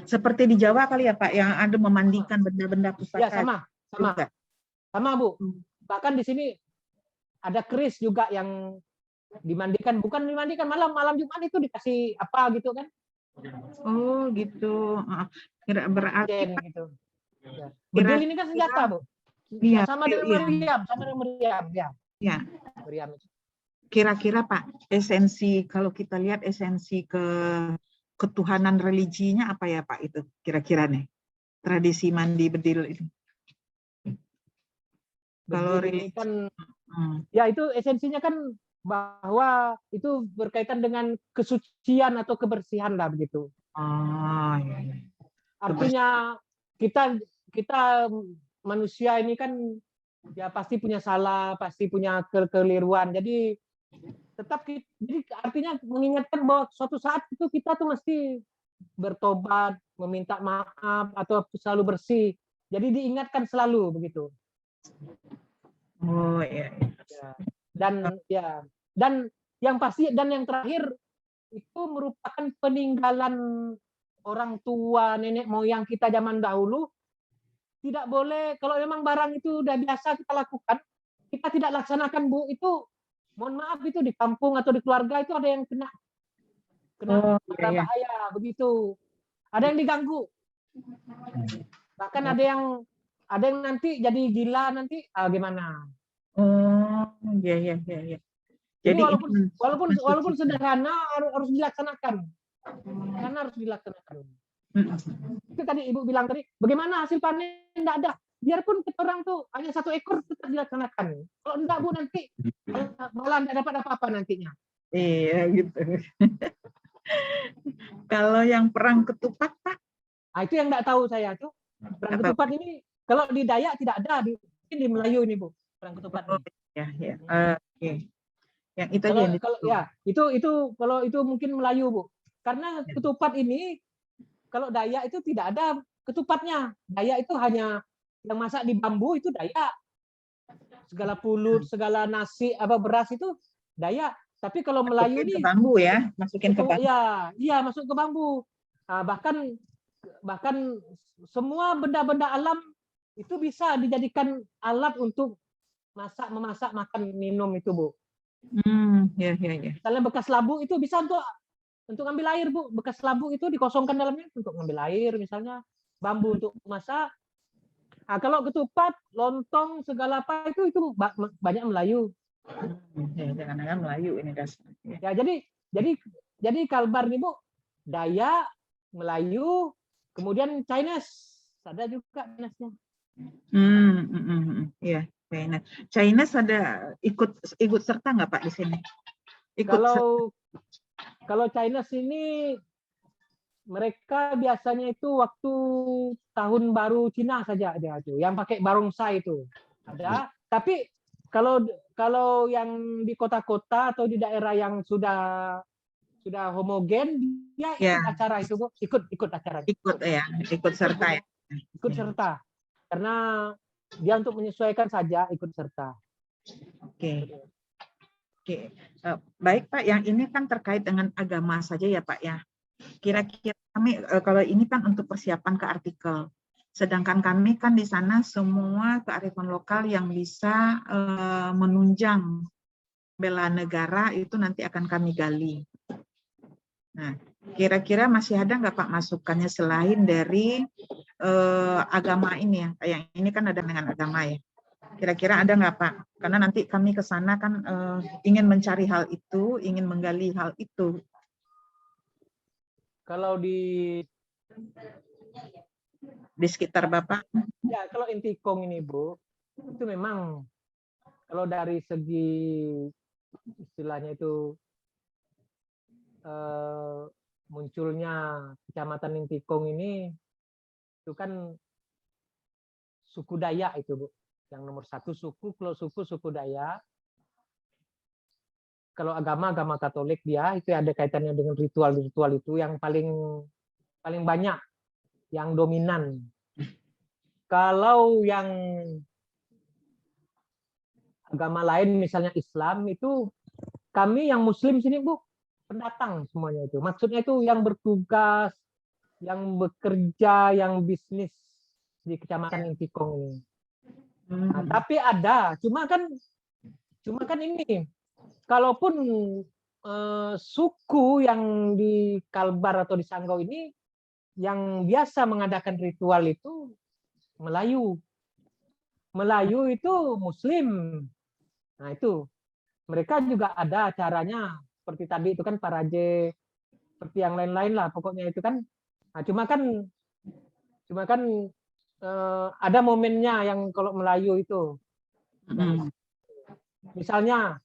Seperti di Jawa kali ya Pak, yang ada memandikan benda-benda pusaka. Ya sama Bu. Bahkan di sini ada keris juga yang dimandikan, bukan dimandikan malam Jumat itu dikasih apa gitu kan? Oh gitu. Berarti gitu. Bedil ini kan senjata Bu. Iya. Sama dengan meriam. Ya. Meriam. Kira-kira Pak, esensi kalau kita lihat esensi ketuhanan religinya apa ya Pak itu kira-kira nih? Tradisi mandi bedil itu. Kalau religi kan ya itu esensinya kan bahwa itu berkaitan dengan kesucian atau kebersihan lah begitu. Iya. Artinya kita manusia ini kan ya pasti punya salah, pasti punya kekeliruan. Jadi artinya mengingatkan bahwa suatu saat itu kita tuh mesti bertobat, meminta maaf atau selalu bersih. Jadi diingatkan selalu begitu. Oh iya. Dan yang pasti dan yang terakhir itu merupakan peninggalan orang tua, nenek moyang kita zaman dahulu. Tidak boleh kalau memang barang itu udah biasa kita lakukan, kita tidak laksanakan Bu, itu mohon maaf itu di kampung atau di keluarga itu ada yang kena bahaya begitu. Ada yang diganggu. Bahkan ada yang nanti jadi gila nanti gimana? Iya. Jadi walaupun sederhana harus dilaksanakan. Karena harus dilaksanakan. Itu tadi Ibu bilang tadi, bagaimana hasil panen enggak ada. Biarpun kita orang tuh hanya 1 ekor tetap dilaksanakan. Kalau enggak Bu nanti malah enggak dapat apa-apa nantinya. Iya gitu. Kalau yang perang ketupat Pak? Itu yang enggak tahu saya tuh. Perang ketupat ini kalau di Dayak tidak ada, mungkin di Melayu ini Bu. Perang ketupat ini. Ya. Oke. Yang itu aja yang kalau ya, itu kalau itu mungkin Melayu Bu. Karena ketupat ini kalau Dayak itu tidak ada ketupatnya. Dayak itu hanya yang masak di bambu itu Dayak. Segala pulut, segala nasi, apa beras itu Dayak. Tapi kalau Melayu Masukin ke ini bambu ya, masukin ke bambu. iya masuk ke bambu. Nah, bahkan semua benda-benda alam itu bisa dijadikan alat untuk memasak, makan, minum itu, Bu. Ya. Misalnya bekas labu itu bisa untuk ngambil air, Bu. Bekas labu itu dikosongkan dalamnya untuk ngambil air, misalnya bambu untuk masak. Nah, kalau ketupat, lontong, segala apa itu banyak Melayu. Jangan-jangan Melayu ini dasarnya. Ya, jadi Kalbar nih, Bu, Dayak, Melayu, kemudian Chinese. Ada juga Chinese-nya. Iya, Chinese ada ikut serta nggak Pak di sini? Kalau Chinese ini mereka biasanya itu waktu tahun baru Cina saja ada itu, yang pakai barongsai itu ada. Tapi kalau yang di kota-kota atau di daerah yang sudah homogen, dia ikut acara itu, Bu. Ikut acara. Ikut serta ya. Ikut serta. Karena dia untuk menyesuaikan saja ikut serta. Oke. Baik Pak, yang ini kan terkait dengan agama saja ya Pak ya. Kira-kira kami kalau ini kan untuk persiapan ke artikel. Sedangkan kami kan di sana semua kearifan lokal yang bisa menunjang bela negara itu nanti akan kami gali. Nah, kira-kira masih ada nggak Pak masukannya selain dari agama ini ya? Yang ini kan ada dengan agama ya. Kira-kira ada nggak Pak? Karena nanti kami ke sana kan ingin mencari hal itu, ingin menggali hal itu. Kalau di sekitar Bapak? Ya, kalau Intikong ini, Bu, itu memang kalau dari segi istilahnya itu munculnya Kecamatan Intikong ini itu kan suku Dayak itu, Bu. Yang nomor satu suku, kalau suku Dayak. Kalau agama Katolik dia itu ada kaitannya dengan ritual itu yang paling banyak, yang dominan. Kalau yang agama lain misalnya Islam itu kami yang Muslim sini, Bu, pendatang semuanya itu. Maksudnya itu yang bertugas, yang bekerja, yang bisnis di Kecamatan Intikong ini. Nah, tapi ada, cuma kan ini, kalaupun suku yang di Kalbar atau di Sanggau ini yang biasa mengadakan ritual itu Melayu. Melayu itu Muslim. Nah, itu mereka juga ada acaranya seperti tadi itu kan paraje, seperti yang lain-lain lah pokoknya itu kan. Nah, cuma kan ada momennya yang kalau Melayu itu. Misalnya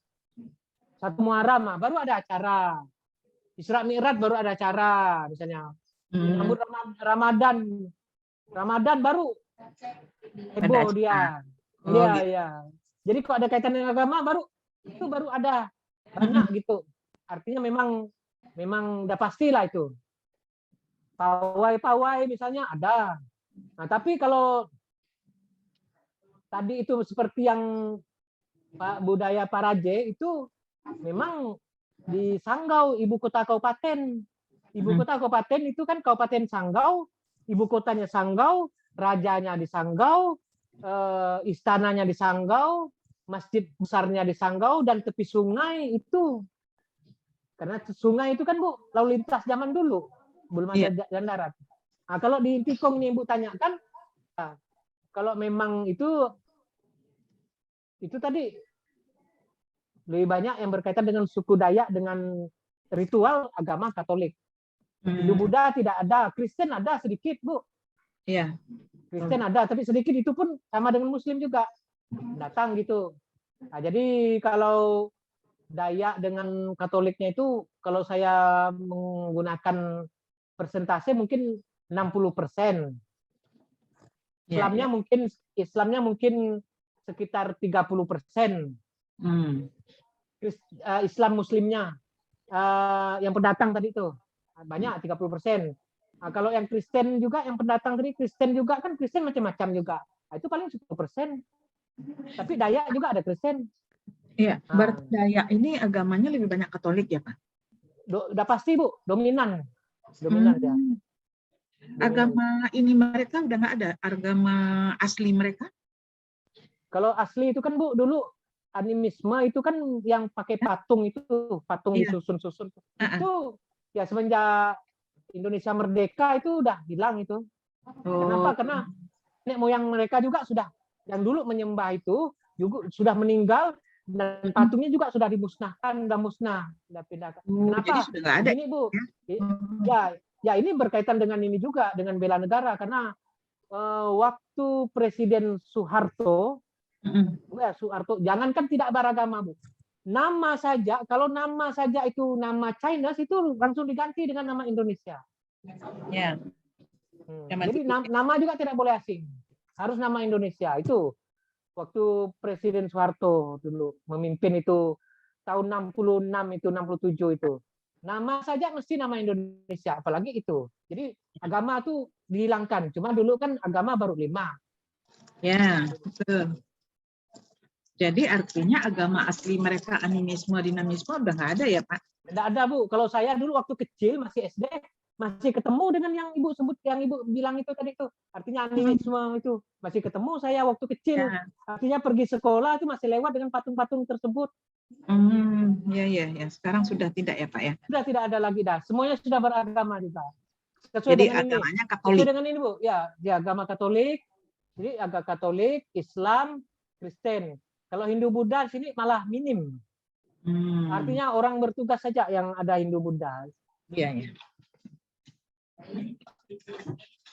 satu Muharram baru ada acara. Isra Mi'raj baru ada acara misalnya. Menyambut Ramadan baru heboh dia. Iya. Jadi kalau ada kaitan dengan agama baru ada banyak gitu. Artinya memang udah pastilah itu. Pawai misalnya ada. Nah, tapi kalau tadi itu seperti yang Pak budaya Paraje itu memang di Sanggau, ibu kota kabupaten. Ibu kota kabupaten itu kan Kabupaten Sanggau, ibu kotanya Sanggau, rajanya di Sanggau, istananya di Sanggau, masjid besarnya di Sanggau, dan tepi sungai itu. Karena sungai itu kan, Bu, lalu lintas zaman dulu, belum ada jalan darat. Nah, kalau di Intikong nih, Bu, tanyakan, kalau memang itu tadi lebih banyak yang berkaitan dengan suku Dayak dengan ritual agama Katolik. Hindu Buddha tidak ada, Kristen ada sedikit, Bu. Iya. Kristen ada, tapi sedikit itu pun sama dengan Muslim juga datang gitu. Nah, jadi kalau Dayak dengan Katoliknya itu kalau saya menggunakan persentase mungkin 60%. Islamnya mungkin sekitar 30%. Islam Muslimnya yang pendatang tadi itu banyak 30%. Nah, kalau yang Kristen juga, yang pendatang tadi Kristen juga kan Kristen macam-macam juga. Nah, itu paling 10%. Tapi Dayak juga ada Kristen. Iya, Nah, berarti Dayak ini agamanya lebih banyak Katolik ya, Pak? udah pasti Bu, dominan ya. Hmm. Agama ini mereka udah nggak ada, agama asli mereka? Kalau asli itu kan Bu, dulu animisme itu kan yang pakai patung itu, patung Iya. disusun-susun. Itu ya semenjak Indonesia merdeka itu udah hilang itu. Kenapa? Karena nenek moyang mereka juga sudah, yang dulu menyembah itu juga sudah meninggal, dan patungnya juga sudah dimusnahkan, sudah musnah, sudah pindah. Kenapa? Jadi sudah nggak ada. Ini Bu, ya ini berkaitan dengan ini juga, dengan bela negara, karena waktu Presiden Soeharto, jangankan tidak beragama Bu, nama saja, kalau nama saja itu nama Chinese itu langsung diganti dengan nama Indonesia. Ya. Jadi nama juga tidak boleh asing, harus nama Indonesia. Itu waktu Presiden Soeharto dulu memimpin itu tahun 66 itu 67 itu. Nama saja mesti nama Indonesia, apalagi itu. Jadi agama tuh dihilangkan. Cuma dulu kan agama baru 5. Ya, betul. Jadi artinya agama asli mereka, animisme, dinamisme udah nggak ada ya, Pak? Nggak ada Bu. Kalau saya dulu waktu kecil masih SD, masih ketemu dengan yang Ibu sebut, yang Ibu bilang itu tadi tuh. Artinya animisme itu masih ketemu saya waktu kecil. Ya. Artinya pergi sekolah itu masih lewat dengan patung-patung tersebut. Ya. Sekarang sudah tidak ya, Pak ya? Sudah tidak ada lagi dah. Semuanya sudah beragama juga. Sesuai jadi dengan agamanya ini. Katolik. Sesuai dengan ini Bu. Ya agama Katolik. Jadi agama Katolik, Islam, Kristen. Kalau Hindu Buddha sini malah minim. Artinya orang bertugas saja yang ada Hindu Buddha. Iya.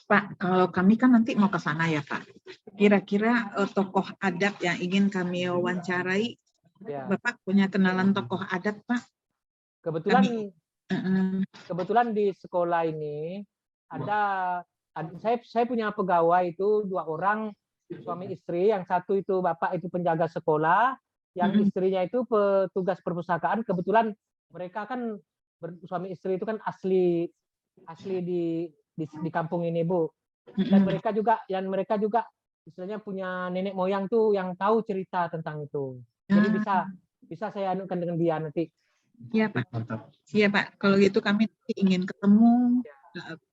Pak, kalau kami kan nanti mau ke sana ya Pak. Kira-kira tokoh adat yang ingin kami wawancarai, ya. Bapak punya kenalan tokoh adat Pak? Kebetulan di sekolah ini ada saya punya pegawai itu 2 orang, suami istri. Yang satu itu bapak itu penjaga sekolah, yang istrinya itu petugas perpustakaan. Kebetulan mereka kan suami istri itu kan asli di kampung ini Bu. Dan mereka juga istilahnya punya nenek moyang tuh yang tahu cerita tentang itu. Jadi bisa saya anukan dengan dia nanti. Iya Pak. Iya Pak. Kalau gitu kami ingin ketemu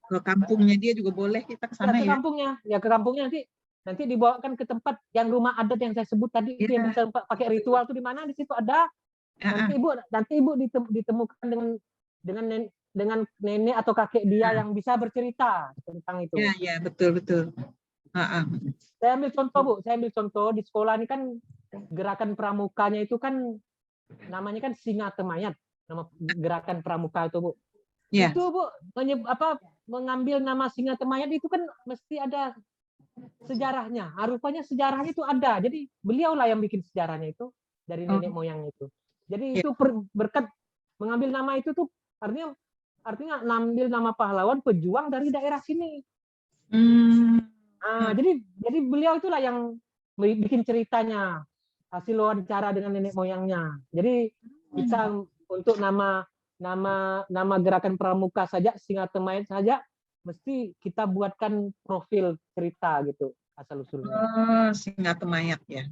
ke kampungnya dia juga boleh kita ke sana ya. Ke kampungnya nanti dibawakan ke tempat yang rumah adat yang saya sebut tadi, yang bisa pakai ritual itu di mana, di situ ada. Nanti ibu ditemukan dengan nenek atau kakek dia yang bisa bercerita tentang itu. Iya, betul. Saya ambil contoh Bu, di sekolah ini kan gerakan pramukanya itu kan namanya kan Singa Temayat, nama gerakan pramuka itu Bu. Itu Bu mengambil nama Singa Temayat itu kan mesti ada sejarahnya. Rupanya sejarahnya itu ada. Jadi beliaulah yang bikin sejarahnya itu dari nenek moyangnya itu. Jadi itu berkat mengambil nama itu tuh artinya ngambil nama pahlawan pejuang dari daerah sini. Jadi beliau itulah yang bikin ceritanya, hasil wawancara dengan nenek moyangnya. Jadi kita untuk nama gerakan pramuka saja, Singa Temayat saja, mesti kita buatkan profil cerita gitu asal usulnya. Singa Temayat ya.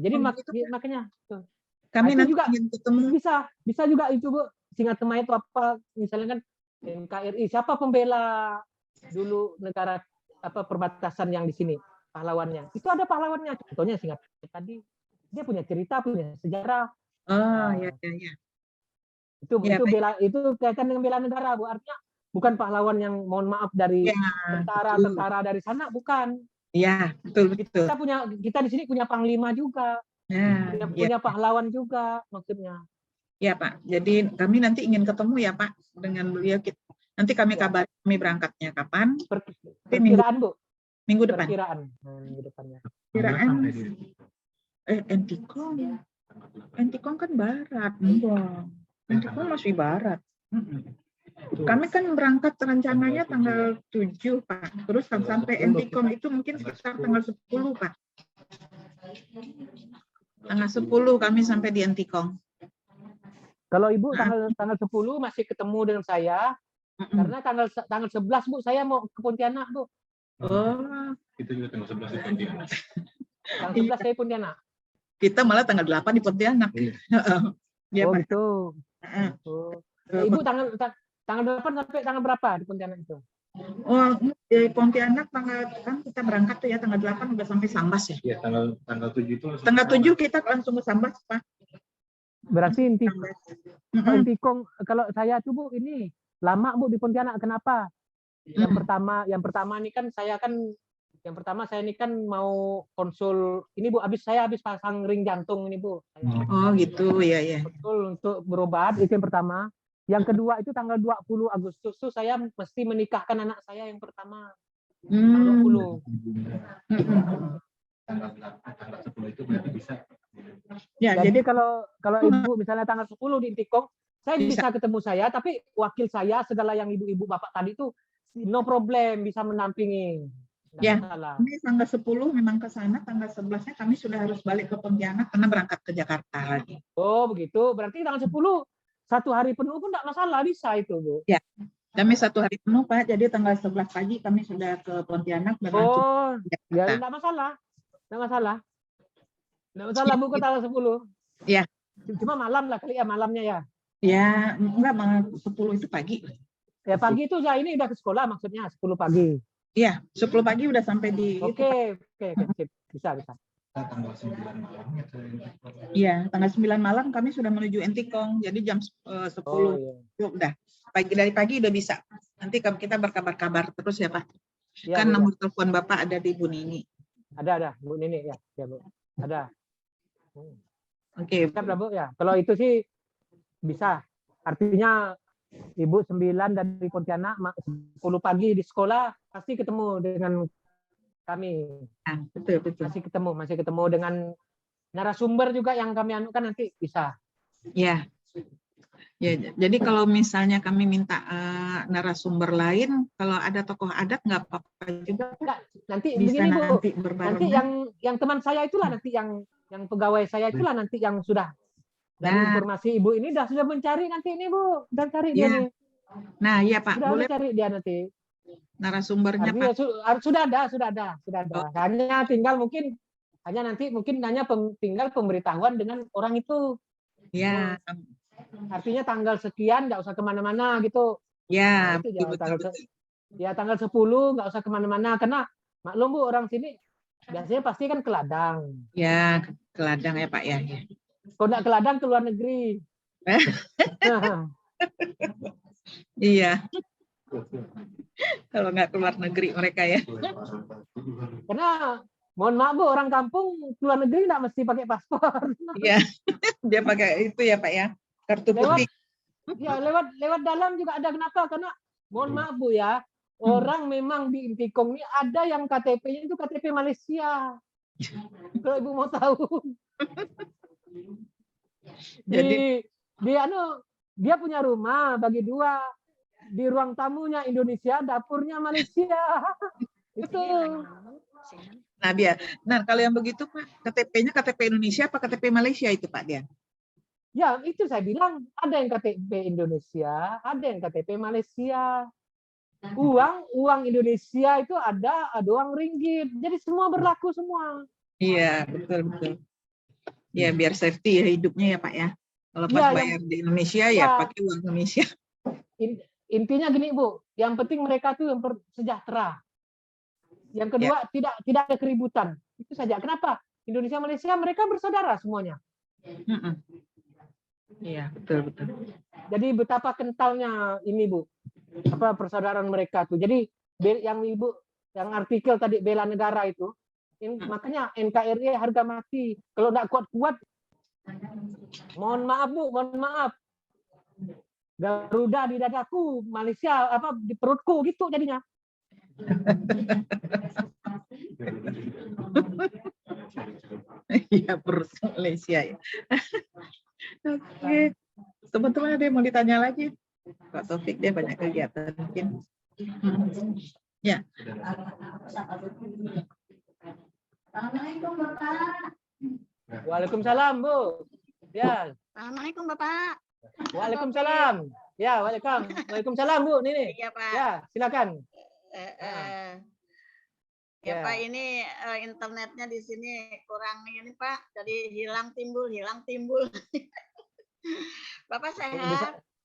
Jadi makanya kami nanti juga ingin ketemu. Bisa juga itu Bu. Singa Temayat itu apa? Misalnya kan NKRI, siapa pembela dulu negara perbatasan yang di sini, pahlawannya. Itu ada pahlawannya. Contohnya Singa Temayat tadi, dia punya cerita, punya sejarah. Iya. Itu kaitan dengan bela negara Bu. Artinya bukan pahlawan yang mohon maaf dari tentara dari sana, bukan. Iya, betul. Kita di sini punya panglima juga. Punya pahlawan juga maksudnya. Ya Pak, jadi kami nanti ingin ketemu ya Pak dengan beliau. Nanti kami kabari kami berangkatnya kapan? Perkiraan Bu. Minggu depan. Minggu depannya. Perkiraan. Entikong kan barat. Entikong masih barat. Kami kan berangkat rencananya tanggal 7 Pak. Terus sampai Entikong itu mungkin sekitar tanggal 10 Pak. Tanggal 10 kami sampai di Entikong. Kalau Ibu tanggal 10 masih ketemu dengan saya, Karena tanggal 11 Bu saya mau ke Pontianak Bu. Oh, Itu juga tanggal 11 di Pontianak. Tanggal 11 saya Pontianak. kita malah tanggal 8 di Pontianak. Iya. Iya, Oh Pak. gitu. Heeh. Oh. Ibu tanggal 8 sampai tanggal berapa di Pontianak itu? Oh, di Pontianak kan kita berangkat tuh ya tanggal 8 udah sampai Sambas ya. Iya, tanggal 7 itu langsung Tanggal ke 7 kita langsung ke Sambas, Pak. Berarti Mm-mm. Intikong kalau saya tuh Bu ini lama Bu di Pontianak. Kenapa? Yang pertama ini kan saya ini kan mau konsul ini Bu, saya habis pasang ring jantung ini Bu. Oh gitu ya ya. Betul, untuk berobat itu yang pertama. Yang kedua itu tanggal 20 Agustus tuh saya mesti menikahkan anak saya yang pertama. Tanggal 20. tanggal 10 itu berarti bisa. Ya, Jadi kalau Ibu misalnya tanggal 10 di Intikong, saya bisa ketemu saya, tapi wakil saya segala yang ibu-ibu bapak tadi itu no problem bisa menampingi. Ya, ini tanggal 10 memang ke sana, tanggal 11-nya kami sudah harus balik ke Pontianak karena berangkat ke Jakarta lagi. Oh, begitu. Berarti tanggal 10 1 hari penuh pun tidak masalah, bisa itu, Bu. Ya, kami 1 hari penuh, Pak. Jadi tanggal 11 pagi kami sudah ke Pontianak dan langsung ke Jakarta. Ya tidak masalah. Tidak masalah. Tidak masalah, Bu, ke tanggal 10. Ya. Cuma malam lah kali ya, malamnya ya. Ya, enggak, 10 itu pagi. Ya pagi itu ya ini udah ke sekolah maksudnya 10 pagi. Iya, 10 pagi udah sampai di Oke, sip. Bisa. Tanggal 9 malam. Iya, tanggal 9 malam kami sudah menuju Intikong. Jadi jam 10 udah. Dari pagi udah bisa. Nanti kita berkabar-kabar terus ya, Pak. Ya, kan nomor telepon Bapak ada di Bu Nini. Ada Bu Nini ya, Bu. Ada. Oke. Siap lah Bu ya. Kalau itu sih bisa. Artinya Ibu 9 dari Pontianak 10 pagi di sekolah pasti ketemu dengan kami. Nah, betul. Masih ketemu dengan narasumber juga yang kami anukan nanti bisa. Ya. Ya, jadi kalau misalnya kami minta narasumber lain, kalau ada tokoh adat nggak apa-apa juga. Nggak, nanti bisa begini Bu. Nanti yang teman saya itulah nanti yang pegawai saya itulah nanti yang sudah dari informasi Ibu ini sudah mencari nanti ini Bu, dan cari dia nih. Nah, iya Pak, boleh cari dia nanti. Narasumbernya Artinya, Pak. Sudah ada. Hanya tinggal tinggal pemberitahuan dengan orang itu. Ya. Artinya tanggal sekian nggak usah kemana-mana gitu. Ya. Nah, itu tanggal 10 nggak usah kemana-mana karena maklum Bu orang sini biasanya pasti kan ke ladang. Ya, ke ladang ya Pak ya. Kalau nggak ke ladang ke luar negeri. Iya. Kalau nggak keluar negeri mereka ya. Karena mohon maaf Bu, orang kampung keluar negeri nggak mesti pakai paspor. Iya, dia pakai itu ya Pak ya, kartu putih. Ya lewat dalam juga ada. Kenapa? Karena mohon maaf Bu ya, orang memang di Intikong ini ada yang KTP-nya itu KTP Malaysia. Kalau Ibu mau tahu. Jadi dia punya rumah bagi 2. Di ruang tamunya Indonesia, dapurnya Malaysia. Itu. Nah, kalau yang begitu Pak, KTP-nya KTP Indonesia apa KTP Malaysia itu Pak dia? Ya, itu saya bilang ada yang KTP Indonesia, ada yang KTP Malaysia. Uang Indonesia itu ada uang ringgit. Jadi semua berlaku semua. Iya, betul. Ya, biar safety ya hidupnya ya Pak ya. Kalau pas bayar di Indonesia ya pakai uang Indonesia. Intinya gini Bu, yang penting mereka tuh yang sejahtera. Yang kedua tidak ada keributan. Itu saja. Kenapa? Indonesia Malaysia mereka bersaudara semuanya. Iya, betul. Jadi betapa kentalnya ini Bu, persaudaraan mereka tuh. Jadi yang Ibu yang artikel tadi bela negara itu, makanya NKRI harga mati. Kalau nggak kuat-kuat, mohon maaf Bu, mohon maaf. Garuda di dadaku, Malaysia di perutku gitu jadinya. Iya, perut Malaysia ya. Oke. Teman-teman ada yang mau ditanya lagi? Pak Taufik dia banyak kegiatan mungkin. Ya. Assalamualaikum Bapak. Waalaikumsalam Bu. Ya. Assalamualaikum Bapak. Waalaikumsalam. Ya, Waalaikumsalam Bu, Nini. Iya Pak. Ya, silakan. Ya Ya. Pak, ini internetnya di sini kurang ini Pak, jadi hilang timbul. Bapak sehat?